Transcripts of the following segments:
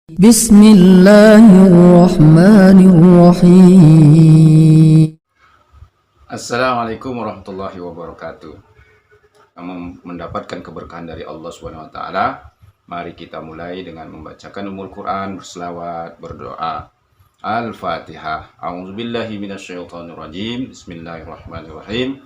Bismillahirrahmanirrahim. Assalamualaikum warahmatullahi wabarakatuh. Kamu mendapatkan keberkahan dari Allah Subhanahu wa taala. Mari kita mulai dengan membacakan Ummul Quran, berselawat, berdoa. Al-Fatihah. A'udzubillahi minasyaitonirrajim. Bismillahirrahmanirrahim.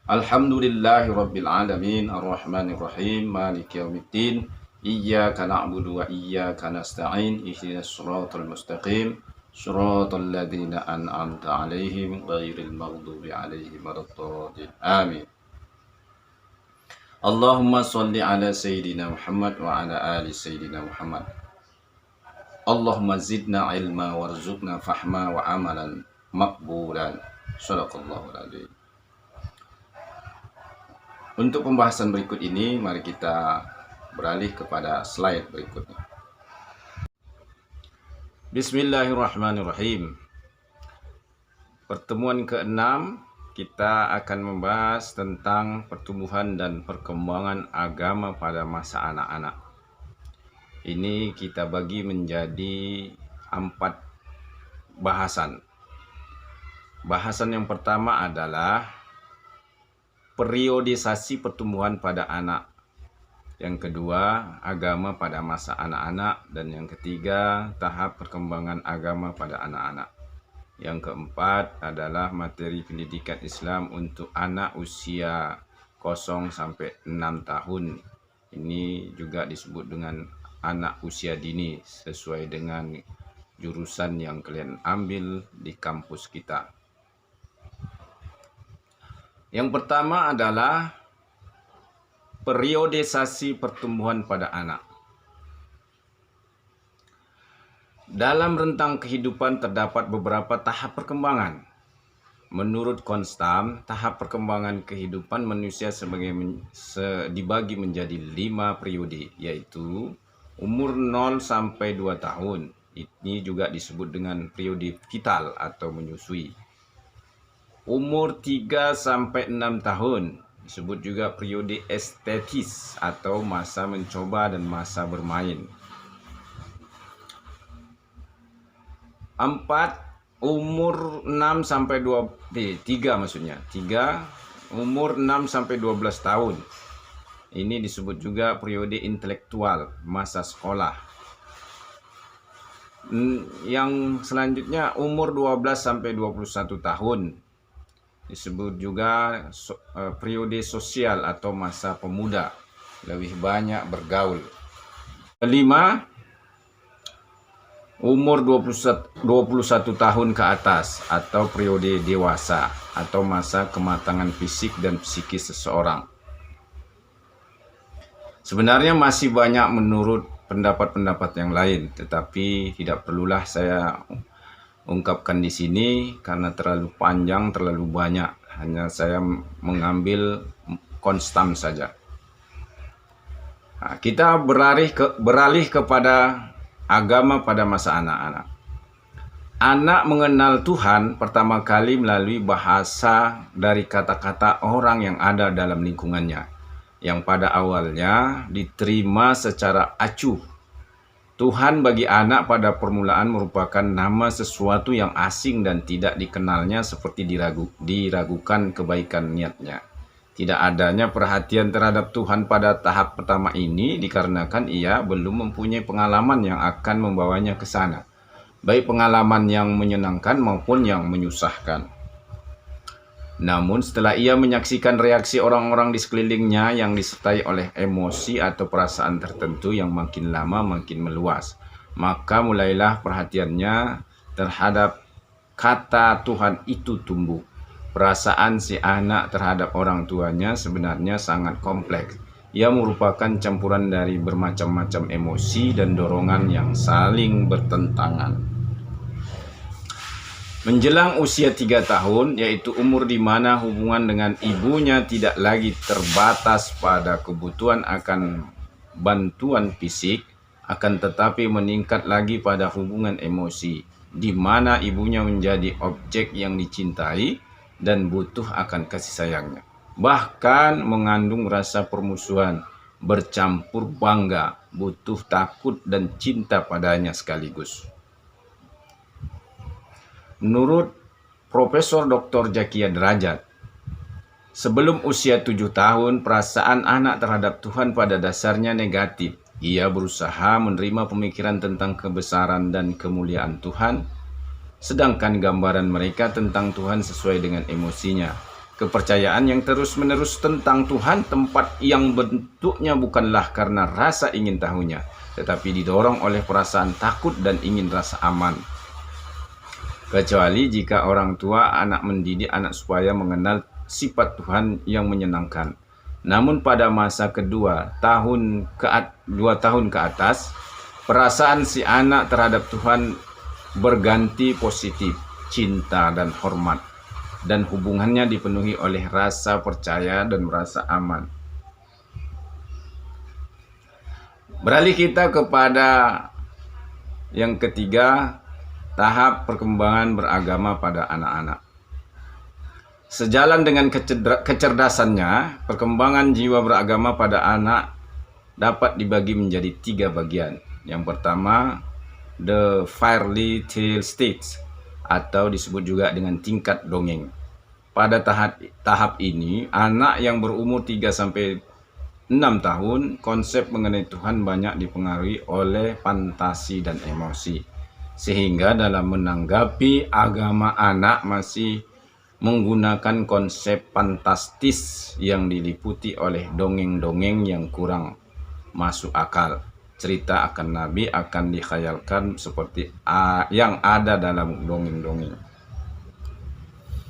Alhamdulillahirabbil alamin, arrahmanirrahim, maliki yaumiddin. Iyyaka na'budu wa iyyaka nasta'in. Ihdinas shiratal mustaqim. Shiratal ladzina an'amta 'alaihim ghairil maghdubi 'alaihim waladdallin. Amin. Allahumma shalli ala sayyidina Muhammad wa ala ali sayyidina Muhammad. Allahumma zidna ilma warzuqna fahma wa amalan maqbulan. Shadaqallahul adzim. Untuk pembahasan berikut ini, mari kita beralih kepada slide berikutnya. Bismillahirrahmanirrahim. Pertemuan ke-6 kita akan membahas tentang pertumbuhan dan perkembangan agama pada masa anak-anak. Ini kita bagi menjadi 4 bahasan. Bahasan yang pertama adalah periodisasi pertumbuhan pada anak. Yang kedua, agama pada masa anak-anak. Dan yang ketiga, tahap perkembangan agama pada anak-anak. Yang keempat adalah materi pendidikan Islam untuk anak usia 0 sampai 6 tahun. Ini juga disebut dengan anak usia dini sesuai dengan jurusan yang kalian ambil di kampus kita. Yang pertama adalah periodisasi pertumbuhan pada anak. Dalam rentang kehidupan terdapat beberapa tahap perkembangan. Menurut Konstam, tahap perkembangan kehidupan manusia dibagi menjadi 5 periode, yaitu umur 0 sampai 2 tahun. Ini juga disebut dengan periode vital atau menyusui. Umur 3 sampai 6 tahun disebut juga periode estetis atau masa mencoba dan masa bermain. 4. Umur 6 sampai 3 maksudnya. 3. Umur 6 sampai 12 tahun. Ini disebut juga periode intelektual, masa sekolah. Yang selanjutnya umur 12 sampai 21 tahun. Disebut juga periode sosial atau masa pemuda, lebih banyak bergaul. 5. Umur 21 tahun ke atas atau periode dewasa atau masa kematangan fisik dan psikis seseorang. Sebenarnya masih banyak menurut pendapat-pendapat yang lain, tetapi tidak perlulah saya ungkapkan di sini karena terlalu panjang, terlalu banyak. Hanya saya mengambil Konstam saja. Nah, kita beralih kepada agama pada masa anak-anak. Anak mengenal Tuhan pertama kali melalui bahasa dari kata-kata orang yang ada dalam lingkungannya, yang pada awalnya diterima secara acuh. Tuhan bagi anak pada permulaan merupakan nama sesuatu yang asing dan tidak dikenalnya, seperti diragukan kebaikan niatnya. Tidak adanya perhatian terhadap Tuhan pada tahap pertama ini dikarenakan ia belum mempunyai pengalaman yang akan membawanya ke sana, baik pengalaman yang menyenangkan maupun yang menyusahkan. Namun setelah ia menyaksikan reaksi orang-orang di sekelilingnya yang disertai oleh emosi atau perasaan tertentu yang makin lama makin meluas, maka mulailah perhatiannya terhadap kata Tuhan itu tumbuh. Perasaan si anak terhadap orang tuanya sebenarnya sangat kompleks. Ia merupakan campuran dari bermacam-macam emosi dan dorongan yang saling bertentangan. Menjelang usia 3 tahun, yaitu umur di mana hubungan dengan ibunya tidak lagi terbatas pada kebutuhan akan bantuan fisik, akan tetapi meningkat lagi pada hubungan emosi, di mana ibunya menjadi objek yang dicintai dan butuh akan kasih sayangnya. Bahkan mengandung rasa permusuhan, bercampur bangga, butuh takut dan cinta padanya sekaligus. Menurut Profesor Dr. Zakia Derajat, sebelum usia 7 tahun, perasaan anak terhadap Tuhan pada dasarnya negatif. Ia berusaha menerima pemikiran tentang kebesaran dan kemuliaan Tuhan, sedangkan gambaran mereka tentang Tuhan sesuai dengan emosinya. Kepercayaan yang terus-menerus tentang Tuhan, tempat yang bentuknya bukanlah karena rasa ingin tahunya, tetapi didorong oleh perasaan takut dan ingin rasa aman. Kecuali jika orang tua anak mendidik anak supaya mengenal sifat Tuhan yang menyenangkan. Namun pada masa kedua, 2 tahun ke atas, perasaan si anak terhadap Tuhan berganti positif, cinta dan hormat, dan hubungannya dipenuhi oleh rasa percaya dan merasa aman. Beralih kita kepada yang ketiga, tahap perkembangan beragama pada anak-anak. Sejalan dengan kecerdasannya, perkembangan jiwa beragama pada anak dapat dibagi menjadi 3 bagian. Yang pertama, the fairy tale stage, atau disebut juga dengan tingkat dongeng. Pada tahap ini, anak yang berumur 3-6 tahun, konsep mengenai Tuhan banyak dipengaruhi oleh fantasi dan emosi. Sehingga dalam menanggapi agama, anak masih menggunakan konsep fantastis yang diliputi oleh dongeng-dongeng yang kurang masuk akal. Cerita akan Nabi akan dikhayalkan seperti yang ada dalam dongeng-dongeng.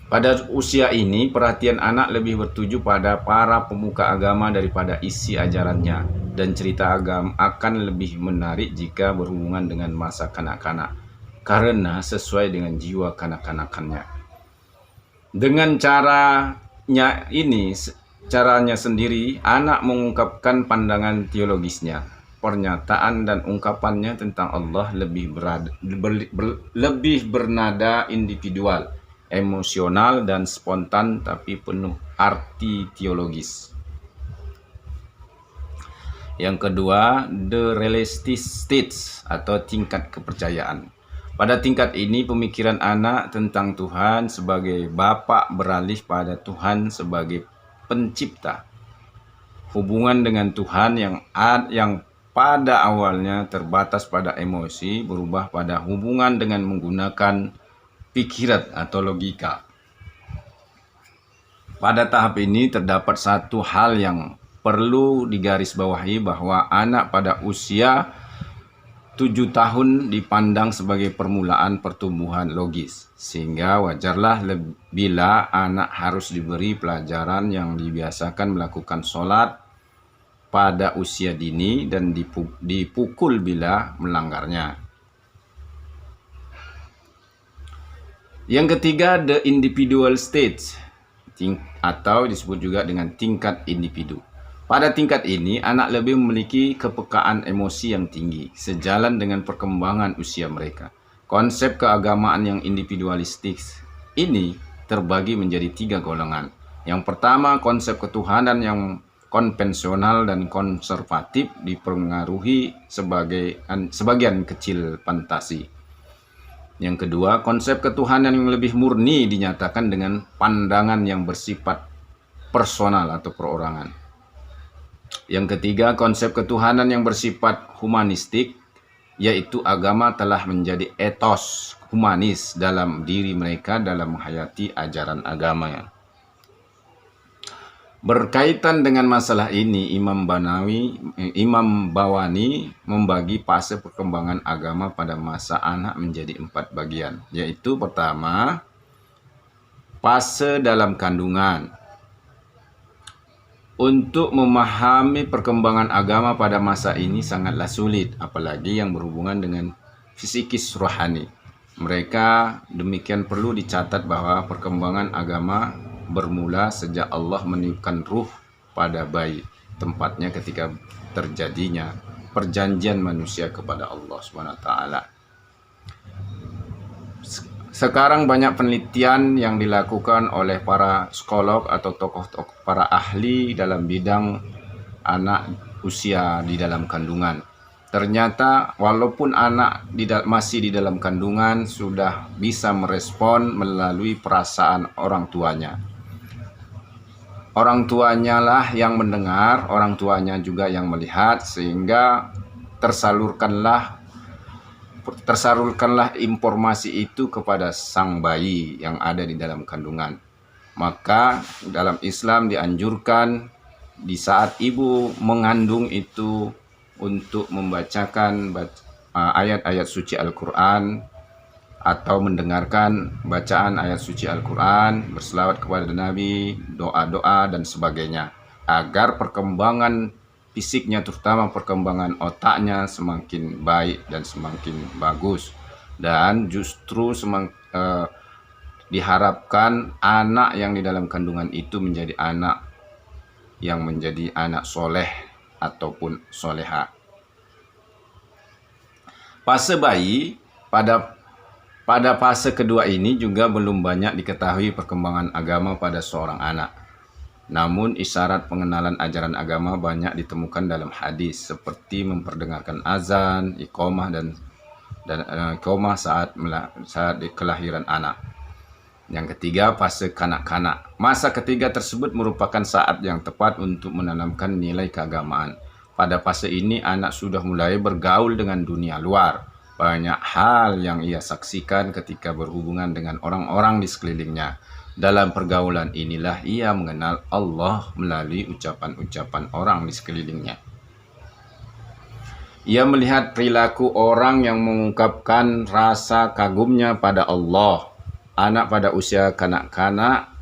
Pada usia ini, perhatian anak lebih bertuju pada para pemuka agama daripada isi ajarannya, dan cerita agama akan lebih menarik jika berhubungan dengan masa kanak-kanak, karena sesuai dengan jiwa kanak-kanakannya. Dengan caranya sendiri, anak mengungkapkan pandangan teologisnya. Pernyataan dan ungkapannya tentang Allah lebih bernada individual, emosional dan spontan, tapi penuh arti teologis. Yang kedua, the realistic stage atau tingkat kepercayaan. Pada tingkat ini, pemikiran anak tentang Tuhan sebagai Bapa beralih pada Tuhan sebagai pencipta. Hubungan dengan Tuhan yang pada awalnya terbatas pada emosi berubah pada hubungan dengan menggunakan pikiran atau logika. Pada tahap ini terdapat satu hal yang perlu digarisbawahi, bahwa anak pada usia 7 tahun dipandang sebagai permulaan pertumbuhan logis, sehingga wajarlah bila anak harus diberi pelajaran yang dibiasakan melakukan sholat pada usia dini dan dipukul bila melanggarnya. Yang ketiga, the individual stage, atau disebut juga dengan tingkat individu. Pada tingkat ini, anak lebih memiliki kepekaan emosi yang tinggi, sejalan dengan perkembangan usia mereka. Konsep keagamaan yang individualistik ini terbagi menjadi 3 golongan. Yang pertama, konsep ketuhanan yang konvensional dan konservatif dipengaruhi sebagian kecil fantasi. Yang kedua, konsep ketuhanan yang lebih murni dinyatakan dengan pandangan yang bersifat personal atau perorangan. Yang ketiga, konsep ketuhanan yang bersifat humanistik, yaitu agama telah menjadi etos humanis dalam diri mereka dalam menghayati ajaran agama. Berkaitan dengan masalah ini, Imam Bawani membagi fase perkembangan agama pada masa anak menjadi 4 bagian, yaitu pertama, fase dalam kandungan. Untuk memahami perkembangan agama pada masa ini sangatlah sulit, apalagi yang berhubungan dengan fisikis rohani. Mereka demikian perlu dicatat bahwa perkembangan agama bermula sejak Allah meniupkan ruh pada bayi, tempatnya ketika terjadinya perjanjian manusia kepada Allah SWT. Sekarang banyak penelitian yang dilakukan oleh para psikolog atau tokoh-tokoh para ahli dalam bidang anak usia di dalam kandungan. Ternyata walaupun anak masih di dalam kandungan sudah bisa merespon melalui perasaan orang tuanya. Orang tuanya lah yang mendengar, orang tuanya juga yang melihat, sehingga tersalurkanlah informasi itu kepada sang bayi yang ada di dalam kandungan. Maka dalam Islam dianjurkan di saat ibu mengandung itu untuk membacakan ayat-ayat suci Al-Quran atau mendengarkan bacaan ayat suci Al-Quran, berselawat kepada Nabi, doa-doa dan sebagainya, agar perkembangan fisiknya, terutama perkembangan otaknya semakin baik dan semakin bagus. Dan justru diharapkan anak yang di dalam kandungan itu menjadi anak yang menjadi anak soleh ataupun soleha. Fase bayi pada fase kedua ini juga belum banyak diketahui perkembangan agama pada seorang anak. Namun isyarat pengenalan ajaran agama banyak ditemukan dalam hadis, seperti memperdengarkan azan, iqamah dan iqamah saat kelahiran anak. Yang ketiga, fase kanak-kanak. Masa ketiga tersebut merupakan saat yang tepat untuk menanamkan nilai keagamaan. Pada fase ini anak sudah mulai bergaul dengan dunia luar. Banyak hal yang ia saksikan ketika berhubungan dengan orang-orang di sekelilingnya. Dalam pergaulan inilah ia mengenal Allah melalui ucapan-ucapan orang di sekelilingnya. Ia melihat perilaku orang yang mengungkapkan rasa kagumnya pada Allah. Anak pada usia kanak-kanak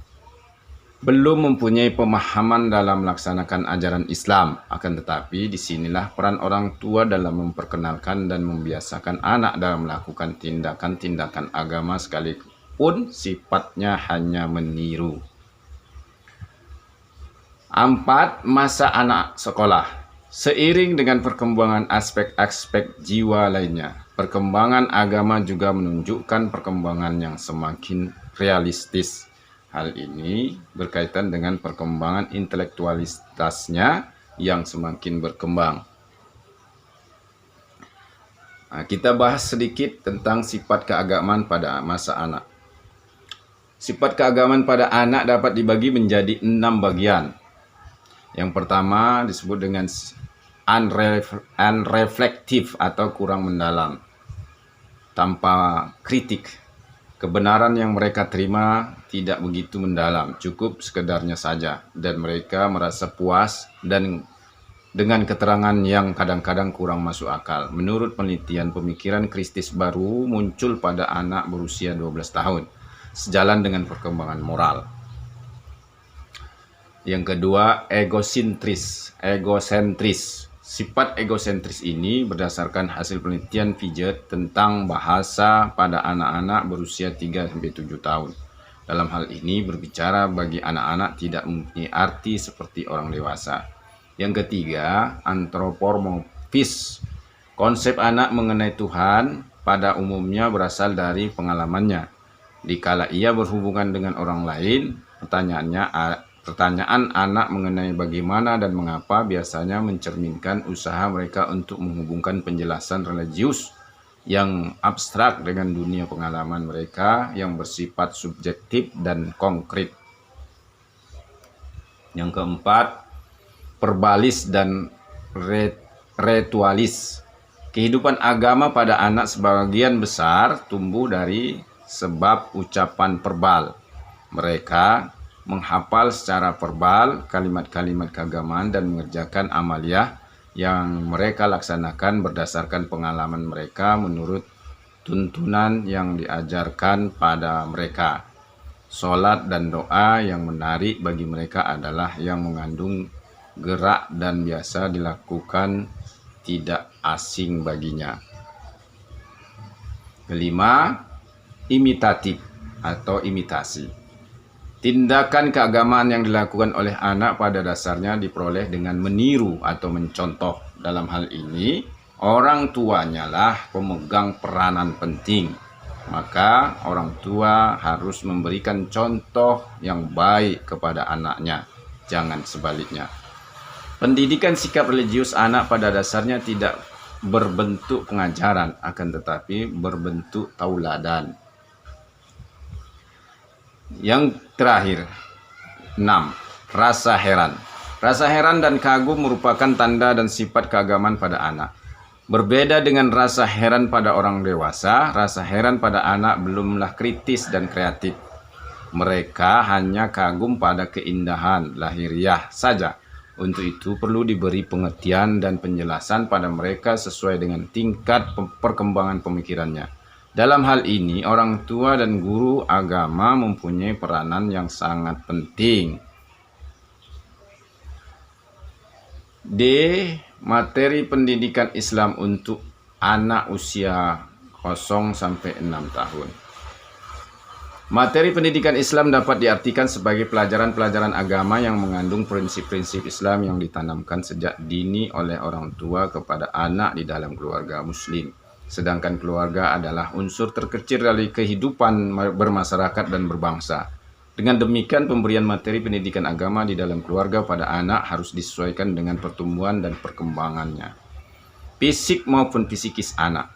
belum mempunyai pemahaman dalam melaksanakan ajaran Islam. Akan tetapi disinilah peran orang tua dalam memperkenalkan dan membiasakan anak dalam melakukan tindakan-tindakan agama sekalipun sifatnya hanya meniru. 4. Masa anak sekolah. Seiring dengan perkembangan aspek-aspek jiwa lainnya, perkembangan agama juga menunjukkan perkembangan yang semakin realistis. Hal ini berkaitan dengan perkembangan intelektualitasnya yang semakin berkembang. Nah, kita bahas sedikit tentang sifat keagamaan pada masa anak. Sifat keagamaan pada anak dapat dibagi menjadi 6 bagian. Yang pertama disebut dengan unreflektif atau kurang mendalam, tanpa kritik. Kebenaran yang mereka terima tidak begitu mendalam, cukup sekedarnya saja, dan mereka merasa puas dan dengan keterangan yang kadang-kadang kurang masuk akal. Menurut penelitian, pemikiran kristis baru muncul pada anak berusia 12 tahun, sejalan dengan perkembangan moral. Yang kedua, egosentris. Sifat egosentris ini berdasarkan hasil penelitian Piaget tentang bahasa pada anak-anak berusia 3-7 tahun. Dalam hal ini berbicara bagi anak-anak tidak mempunyai arti seperti orang dewasa. Yang ketiga, antropomorfis. Konsep anak mengenai Tuhan pada umumnya berasal dari pengalamannya. Dikala ia berhubungan dengan orang lain, pertanyaan anak mengenai bagaimana dan mengapa biasanya mencerminkan usaha mereka untuk menghubungkan penjelasan religius yang abstrak dengan dunia pengalaman mereka yang bersifat subjektif dan konkret. Yang keempat, verbalis dan ritualis. Kehidupan agama pada anak sebagian besar tumbuh dari sebab ucapan verbal. Mereka menghafal secara verbal kalimat-kalimat keagamaan dan mengerjakan amaliyah yang mereka laksanakan berdasarkan pengalaman mereka menurut tuntunan yang diajarkan pada mereka. Salat dan doa yang menarik bagi mereka adalah yang mengandung gerak dan biasa dilakukan tidak asing baginya. Kelima, imitatif atau imitasi. Tindakan keagamaan yang dilakukan oleh anak pada dasarnya diperoleh dengan meniru atau mencontoh. Dalam hal ini, orang tuanya lah pemegang peranan penting. Maka orang tua harus memberikan contoh yang baik kepada anaknya, jangan sebaliknya. Pendidikan sikap religius anak pada dasarnya tidak berbentuk pengajaran, akan tetapi berbentuk tauladan. Yang terakhir, 6. Rasa heran. Rasa heran dan kagum merupakan tanda dan sifat keagamaan pada anak. Berbeda dengan rasa heran pada orang dewasa, rasa heran pada anak belumlah kritis dan kreatif. Mereka hanya kagum pada keindahan lahiriah saja. Untuk itu perlu diberi pengertian dan penjelasan pada mereka sesuai dengan tingkat perkembangan pemikirannya. Dalam hal ini, orang tua dan guru agama mempunyai peranan yang sangat penting. D. Materi pendidikan Islam untuk anak usia 0-6 tahun. Materi pendidikan Islam dapat diartikan sebagai pelajaran-pelajaran agama yang mengandung prinsip-prinsip Islam yang ditanamkan sejak dini oleh orang tua kepada anak di dalam keluarga muslim. Sedangkan keluarga adalah unsur terkecil dari kehidupan bermasyarakat dan berbangsa. Dengan demikian, pemberian materi pendidikan agama di dalam keluarga pada anak harus disesuaikan dengan pertumbuhan dan perkembangannya, fisik maupun psikis anak.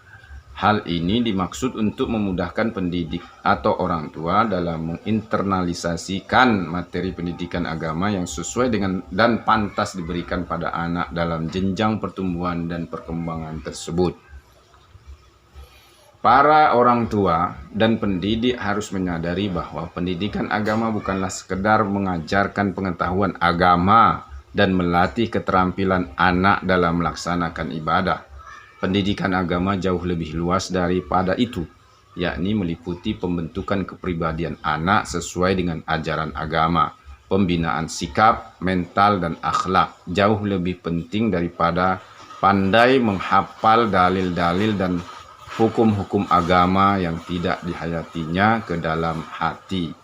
Hal ini dimaksud untuk memudahkan pendidik atau orang tua dalam menginternalisasikan materi pendidikan agama yang sesuai dengan dan pantas diberikan pada anak dalam jenjang pertumbuhan dan perkembangan tersebut. Para orang tua dan pendidik harus menyadari bahwa pendidikan agama bukanlah sekedar mengajarkan pengetahuan agama dan melatih keterampilan anak dalam melaksanakan ibadah. Pendidikan agama jauh lebih luas daripada itu, yakni meliputi pembentukan kepribadian anak sesuai dengan ajaran agama, pembinaan sikap, mental, dan akhlak. Jauh lebih penting daripada pandai menghafal dalil-dalil dan hukum-hukum agama yang tidak dihayatinya ke dalam hati.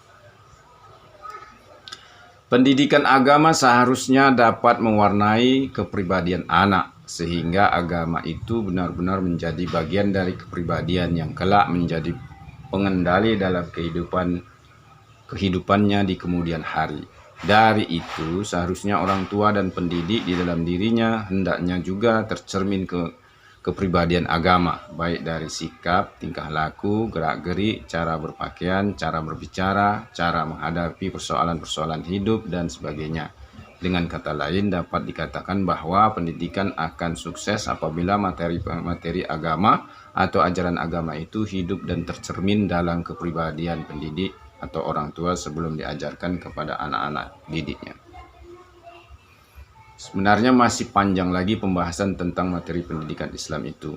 Pendidikan agama seharusnya dapat mewarnai kepribadian anak, sehingga agama itu benar-benar menjadi bagian dari kepribadian yang kelak menjadi pengendali dalam kehidupannya di kemudian hari. Dari itu, seharusnya orang tua dan pendidik di dalam dirinya hendaknya juga tercermin kepribadian agama, baik dari sikap, tingkah laku, gerak-gerik, cara berpakaian, cara berbicara, cara menghadapi persoalan-persoalan hidup, dan sebagainya. Dengan kata lain, dapat dikatakan bahwa pendidikan akan sukses apabila materi agama atau ajaran agama itu hidup dan tercermin dalam kepribadian pendidik atau orang tua sebelum diajarkan kepada anak-anak didiknya. Sebenarnya masih panjang lagi pembahasan tentang materi pendidikan Islam itu.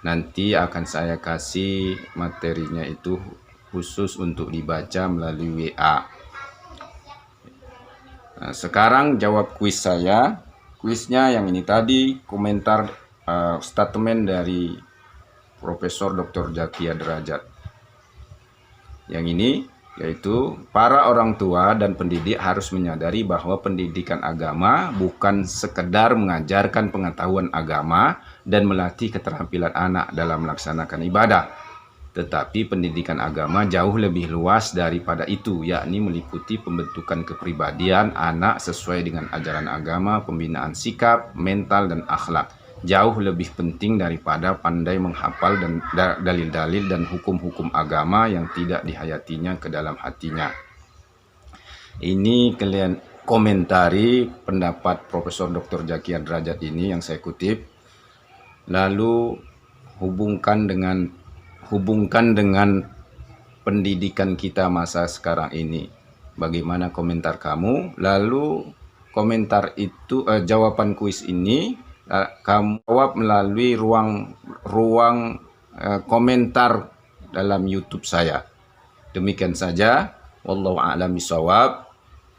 Nanti akan saya kasih materinya itu khusus untuk dibaca melalui WA. Nah, sekarang jawab kuis saya. Kuisnya yang ini tadi, komentar statement dari Profesor Dr. Zakia Derajat. Yang ini yaitu para orang tua dan pendidik harus menyadari bahwa pendidikan agama bukan sekedar mengajarkan pengetahuan agama dan melatih keterampilan anak dalam melaksanakan ibadah. Tetapi pendidikan agama jauh lebih luas daripada itu, yakni meliputi pembentukan kepribadian anak sesuai dengan ajaran agama, pembinaan sikap, mental, dan akhlak. Jauh lebih penting daripada pandai menghafal dan dalil-dalil dan hukum-hukum agama yang tidak dihayatinya ke dalam hatinya. Ini kalian komentari pendapat Profesor Dr. Zakia Derajat ini yang saya kutip. Lalu hubungkan dengan pendidikan kita masa sekarang ini. Bagaimana komentar kamu? Lalu komentar itu jawaban kuis ini kamu jawab melalui ruang komentar dalam YouTube saya. Demikian saja. Wallahu a'lam bishawab.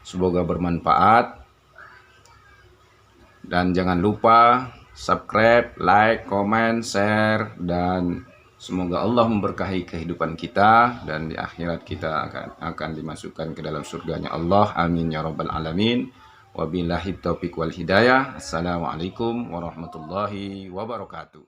Semoga bermanfaat. Dan jangan lupa subscribe, like, comment, share, dan semoga Allah memberkahi kehidupan kita dan di akhirat kita akan dimasukkan ke dalam surganya Allah. Amin ya rabbal alamin. Wabillahi taufiq wal hidayah. Assalamualaikum warahmatullahi wabarakatuh.